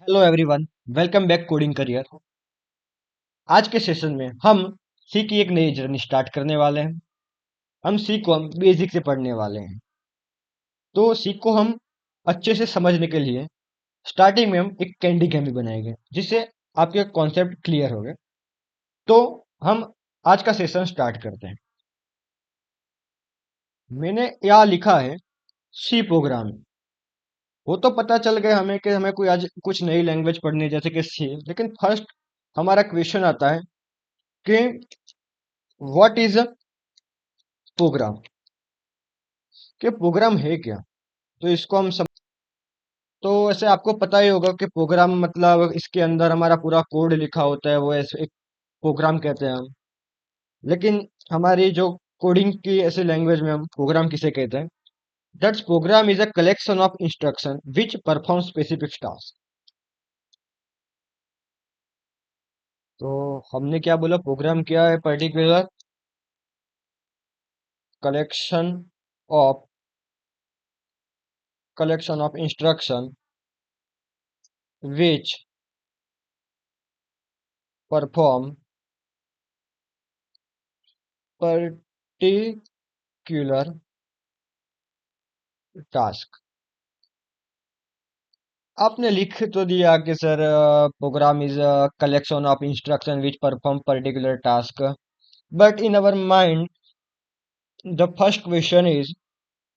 Hello everyone, welcome back coding career. आज के session में हम सी की एक नई जर्नी स्टार्ट करने वाले हैं। हम सी को हम बेसिक से पढ़ने वाले हैं। तो सी को हम अच्छे से समझने के लिए स्टार्टिंग में हम एक कैंडी गेम भी बनाएंगे जिससे आपके कॉन्सेप्ट क्लियर हो गए। तो हम आज का सेशन स्टार्ट करते हैं। मैंने यहाँ लिखा है सी प्रोग्रामिंग। वो तो पता चल गया हमें कि हमें कोई आज कुछ नई लैंग्वेज पढ़नी है जैसे कि सी, लेकिन फर्स्ट हमारा क्वेश्चन आता है कि व्हाट इज अ प्रोग्राम, कि प्रोग्राम है क्या। तो इसको हम तो ऐसे आपको पता ही होगा कि प्रोग्राम मतलब इसके अंदर हमारा पूरा कोड लिखा होता है, वो ऐसे एक प्रोग्राम कहते हैं हम। लेकिन हमारी जो कोडिंग की ऐसे लैंग्वेज में हम प्रोग्राम किसे कहते हैं? That's program is a collection of instruction which perform specific task. तो हमने क्या बोला, प्रोग्राम क्या है? Particular collection of instruction which perform particular task. आपने लिख तो दिया कि sir program is a collection of instruction which perform particular task, but in our mind the first question is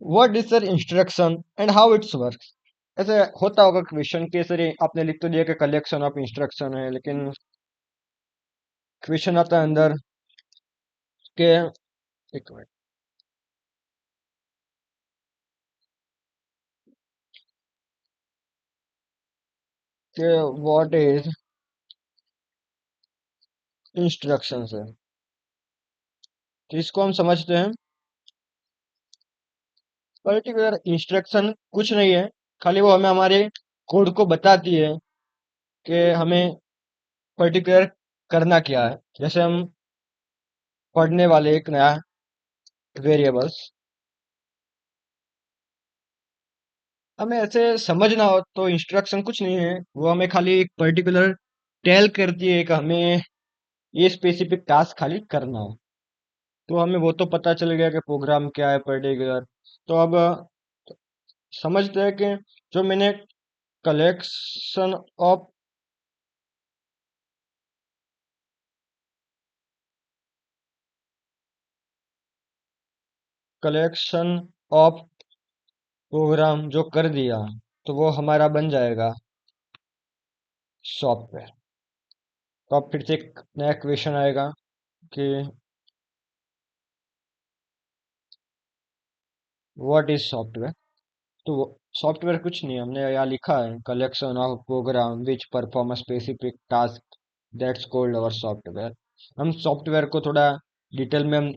what is sir instruction and how it's work. ऐसे होता होगा question के sir ये आपने लिख तो दिया कि कलेक्शन ऑफ इंस्ट्रक्शन है, लेकिन क्वेश्चन आता है अंदर के एक मिनट के व्हाट इज इंस्ट्रक्शन है। तो इसको हम समझते हैं। पर्टिकुलर इंस्ट्रक्शन कुछ नहीं है, खाली वो हमें हमारे कोड को बताती है कि हमें पर्टिकुलर करना क्या है। जैसे हम पढ़ने वाले एक नया वेरिएबल्स, हमें ऐसे समझना हो तो इंस्ट्रक्शन कुछ नहीं है, वो हमें खाली एक पर्टिकुलर टेल करती है कि हमें ये स्पेसिफिक टास्क खाली करना है। तो हमें वो तो पता चल गया कि प्रोग्राम क्या है पर्टिकुलर। तो अब समझते हैं कि जो मैंने collection of collection of program जो कर दिया, तो वो हमारा बन जाएगा सॉफ्टवेयर। तो अब फिर से एक नया क्वेश्चन आएगा कि व्हाट इज सॉफ्टवेयर। तो सॉफ्टवेयर कुछ नहीं, हमने यहाँ लिखा है collection of program which perform a specific task that's called our software. हम सॉफ्टवेयर को थोड़ा डिटेल में हम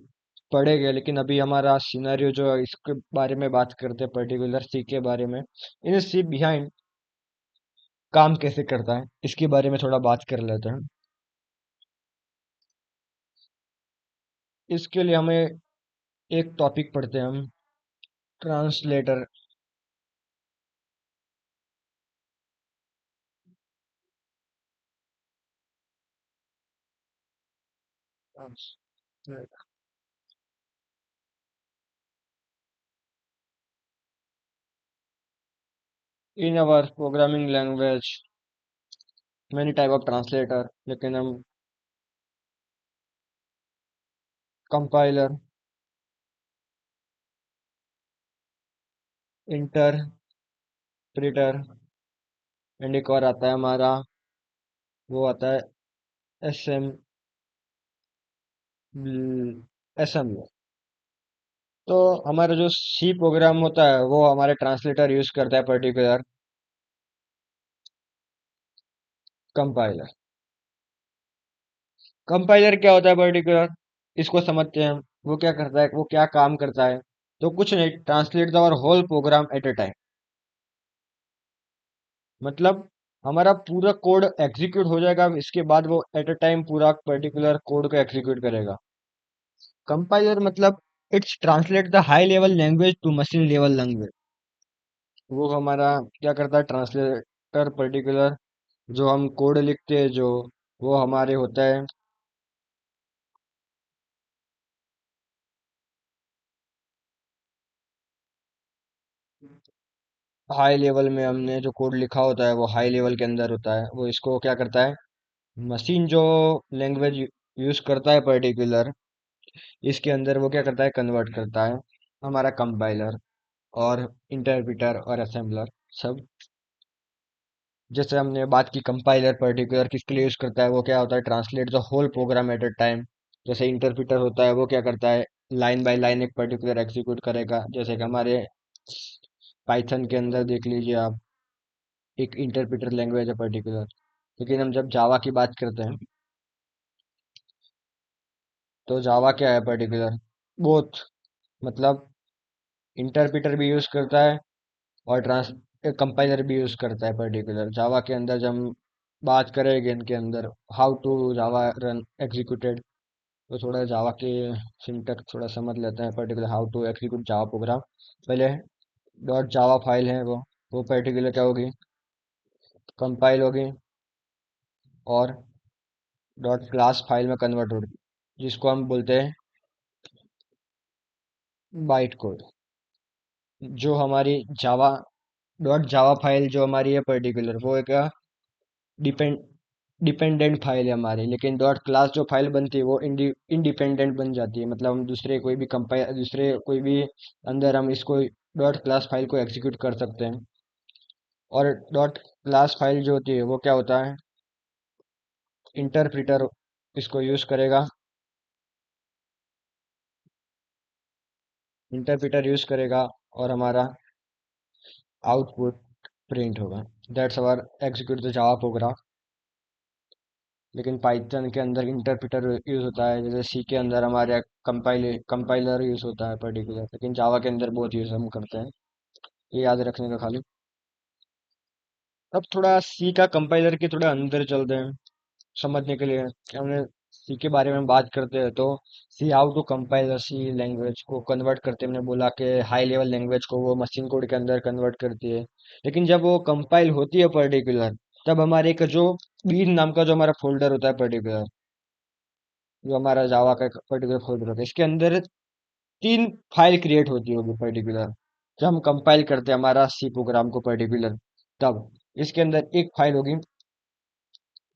पढ़ेंगे, लेकिन अभी हमारा सिनेरियो जो है इसके बारे में बात करते हैं, पर्टिकुलर सी के बारे में। इन सी बिहाइंड काम कैसे करता है इसके बारे में थोड़ा बात कर लेते हैं। इसके लिए हमें एक टॉपिक पढ़ते हैं हम, translator. In our programming language many type of translator, लेकिन हम कंपाइलर, इंटरप्रेटर, एंड एक और आता है हमारा, वो आता है असेंबलर। तो हमारा जो सी प्रोग्राम होता है वो हमारे ट्रांसलेटर यूज करता है पर्टिकुलर कंपाइलर। कंपाइलर क्या होता है पर्टिकुलर, इसको समझते हैं हम। वो क्या करता है, वो क्या काम करता है? तो कुछ नहीं, translate the our whole program at a time. मतलब हमारा पूरा कोड एग्जीक्यूट हो जाएगा, इसके बाद वो एट अ टाइम पूरा पर्टिकुलर कोड को एग्जीक्यूट करेगा। कंपाइलर मतलब it's translate the high level language to machine level language. वो हमारा क्या करता है ट्रांसलेटर पर्टिकुलर जो हम कोड लिखते हैं जो, वो हमारे होता है हाई लेवल में। हमने जो कोड लिखा होता है वो हाई लेवल के अंदर होता है। वो इसको क्या करता है, मशीन जो लैंग्वेज यूज करता है पर्टिकुलर, इसके अंदर वो क्या करता है, कन्वर्ट करता है हमारा कंपाइलर और इंटरप्रिटर और असेंबलर सब। जैसे हमने बात की कंपाइलर पर्टिकुलर किसके लिए यूज करता है, वो क्या होता है, translate the whole program at a time. जैसे इंटरप्रिटर होता है वो क्या करता है, लाइन बाय लाइन एक पर्टिकुलर एग्जीक्यूट करेगा। जैसे कि हमारे पाइथन के अंदर देख लीजिए आप, एक इंटरप्रिटर लैंग्वेज है पर्टिकुलर। लेकिन हम जब जावा की बात करते हैं, तो जावा क्या है पर्टिकुलर, बोथ, मतलब इंटरप्रिटर भी यूज करता है और ट्रांस कंपाइलर भी यूज करता है पर्टिकुलर जावा के अंदर। जब हम बात करेंगे इनके अंदर how to Java run executed, तो थोड़ा जावा के सिंटैक्स थोड़ा समझ लेते हैं। Particular how to execute Java program, पहले डॉट जावा फाइल है वो पर्टिकुलर क्या होगी, कंपाइल होगी और डॉट क्लास फाइल में कन्वर्ट होगी, जिसको हम बोलते हैं बाइट कोड। जो हमारी जावा डॉट जावा फाइल जो हमारी है पर्टिकुलर, वो एक डिपेंड डिपेंडेंट फाइल है हमारी। लेकिन डॉट क्लास जो फाइल बनती है वो इंडिपेंडेंट बन जाती है। मतलब हम दूसरे कोई भी कंपाइल, दूसरे कोई भी अंदर हम इसको डॉट क्लास फाइल को एग्जीक्यूट कर सकते हैं। और डॉट क्लास फाइल जो होती है वो क्या होता है, इंटरप्रिटर इसको यूज करेगा, इंटरप्रिटर यूज करेगा और हमारा आउटपुट प्रिंट होगा। That's our execute the Java program. लेकिन पाइथन के अंदर इंटरप्रिटर यूज होता है, जैसे सी के अंदर हमारे कंपाइलर यूज होता है पर्टिकुलर। लेकिन जावा के अंदर बहुत यूज हम करते हैं, ये याद रखने का खाली। अब थोड़ा सी का कंपाइलर के थोड़ा अंदर चलते हैं समझने के लिए। हमने सी के बारे में बात करते हैं तो C how to compile C language को कन्वर्ट करते हैं। हमने बोला कि हाई लेवल लैंग्वेज को वो मशीन कोड के अंदर कन्वर्ट करती है। लेकिन जब वो कंपाइल होती है पर्टिकुलर, तब हमारे एक जो बीन नाम का जो हमारा फोल्डर होता है पर्टिकुलर, जो हमारा जावा का पर्टिकुलर फोल्डर होता है, इसके अंदर तीन फाइल क्रिएट होती होगी पर्टिकुलर। जब हम कंपाइल करते हैं हमारा सी प्रोग्राम को पर्टिकुलर, तब इसके अंदर एक फाइल होगी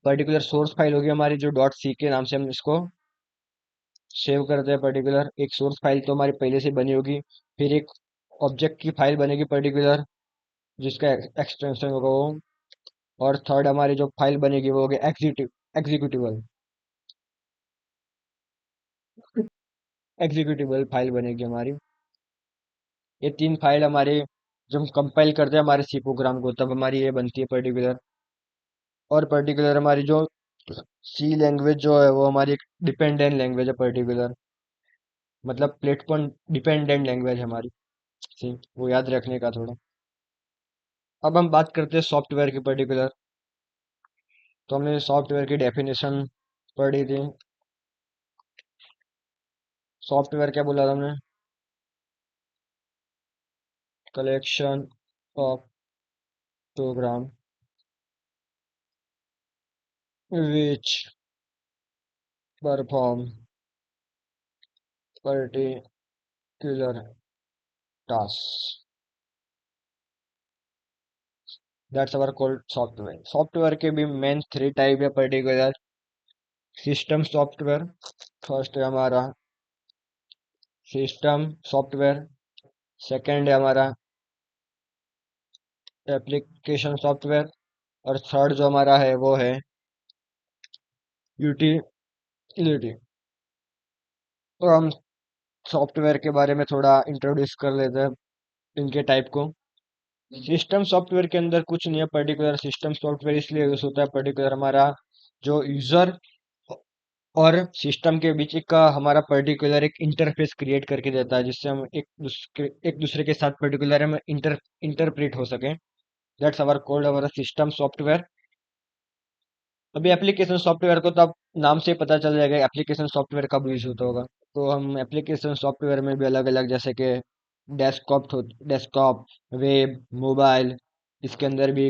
पर्टिकुलर, सोर्स फाइल होगी हमारी जो डॉट सी के नाम से हम इसको सेव करते हैं पर्टिकुलर। एक सोर्स फाइल तो हमारी पहले से बनी होगी। फिर एक ऑब्जेक्ट की फाइल बनेगी पर्टिकुलर, जिसका एक्सटेंशन होगा वो। और थर्ड हमारी जो फाइल बनेगी वो होगी एग्जीक्यूटिबल एग्जीक्यूटिबल फाइल बनेगी हमारी। ये तीन फाइल हमारे, जब हम कंपाइल करते हैं हमारे सी प्रोग्राम को, तब हमारी ये बनती है पर्टिकुलर। और पर्टिकुलर हमारी जो सी लैंग्वेज जो है वो हमारी एक डिपेंडेंट लैंग्वेज है पर्टिकुलर, मतलब प्लेटफॉर्म डिपेंडेंट लैंग्वेज हमारी सी, वो याद रखने का थोड़ा। अब हम बात करते हैं सॉफ्टवेयर की पर्टिकुलर। तो हमने सॉफ्टवेयर की डेफिनेशन पढ़ी थी। सॉफ्टवेयर क्या बोला था हमने, collection of program which perform particular task, that's our called software. Software के भी मेन थ्री टाइप है पर्टिकुलर। सिस्टम सॉफ्टवेयर फर्स्ट है हमारा, सिस्टम सॉफ्टवेयर। सेकंड है हमारा एप्लीकेशन सॉफ्टवेयर। और थर्ड जो हमारा है वो है यूटिलिटी। तो हम सॉफ्टवेयर के बारे में थोड़ा इंट्रोड्यूस कर लेते हैं इनके टाइप को। सिस्टम सॉफ्टवेयर के अंदर कुछ नहीं है पर्टिकुलर। सिस्टम सॉफ्टवेयर इसलिए यूज होता है पर्टिकुलर, हमारा जो यूजर और सिस्टम के बीच एक का हमारा पर्टिकुलर एक इंटरफेस क्रिएट करके देता है, जिससे हम एक दूसरे के साथ पर्टिकुलर हम इंटरप्रेट हो सके। That's our cold our system software. अभी एप्लीकेशन सॉफ्टवेयर को तो अब नाम से ही पता चल जाएगा एप्लीकेशन सॉफ्टवेयर कब यूज होता होगा। तो हम एप्लीकेशन सॉफ्टवेयर में भी अलग अलग, जैसे कि डेस्कटॉप, वेब, मोबाइल, इसके अंदर भी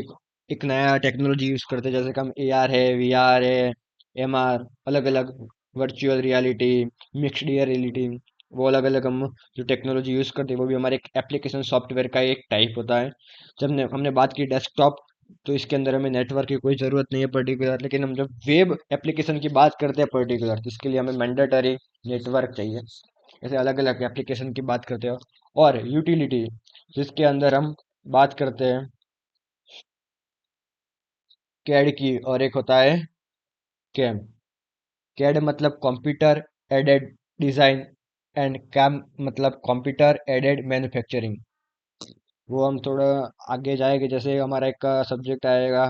एक नया टेक्नोलॉजी यूज करते हैं, जैसे कि हम AR है, VR है, MR, अलग अलग वर्चुअल रियलिटी, मिक्स्ड रियलिटी, वो अलग अलग हम जो टेक्नोलॉजी यूज करते हैं वो भी हमारे एक एप्लीकेशन सॉफ्टवेयर का एक टाइप होता है। जब हमने बात की डेस्कटॉप, तो इसके अंदर हमें नेटवर्क की कोई ज़रूरत नहीं है पर्टिकुलर, लेकिन हम जब वेब एप्लीकेशन की बात करते हैं पर्टिकुलर, तो इसके लिए हमें मैंडेटरी नेटवर्क चाहिए। ऐसे अलग अलग एप्लीकेशन की बात करते हैं। और यूटिलिटी, जिसके अंदर हम बात करते हैं कैड की, और एक होता है कैम। कैड मतलब computer aided design, and CAM मतलब कंप्यूटर एडेड मैन्युफैक्चरिंग। वो हम थोड़ा आगे जाएंगे, जैसे हमारा एक सब्जेक्ट आएगा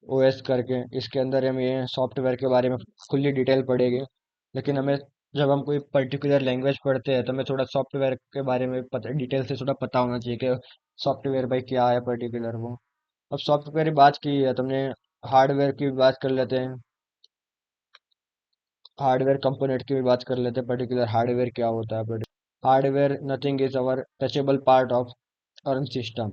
OS करके, इसके अंदर हम ये सॉफ्टवेयर के बारे में खुली डिटेल पढ़ेंगे। लेकिन हमें जब हम कोई पर्टिकुलर लैंग्वेज पढ़ते हैं तो हमें थोड़ा सॉफ्टवेयर के बारे में पता, डिटेल से थोड़ा पता होना चाहिए कि सॉफ्टवेयर भाई क्या है पर्टिकुलर वो। अब सॉफ्टवेयर की बात की है तुमने, हार्डवेयर की भी बात कर लेते हैं। हार्डवेयर कंपोनेंट की भी बात कर लेते हैं, पर्टिकुलर हार्डवेयर क्या होता है। Hardware nothing is our touchable part of earn system.